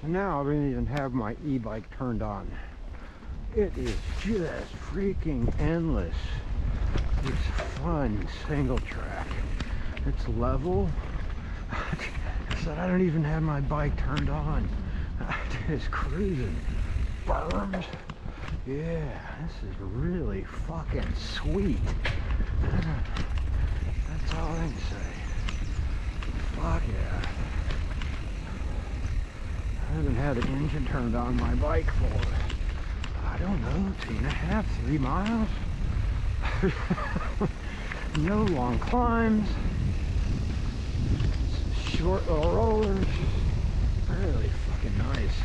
Now I don't even have my e-bike turned on. It is just freaking endless. It's fun single track. It's level. I said I don't even have my bike turned on. It's cruising. Berms. Yeah, this is really fucking sweet. That's all I can say. Fuck yeah. I haven't had an engine turned on my bike for, I don't know, 2.5, 3 miles. No long climbs. Short little rollers. Really fucking nice.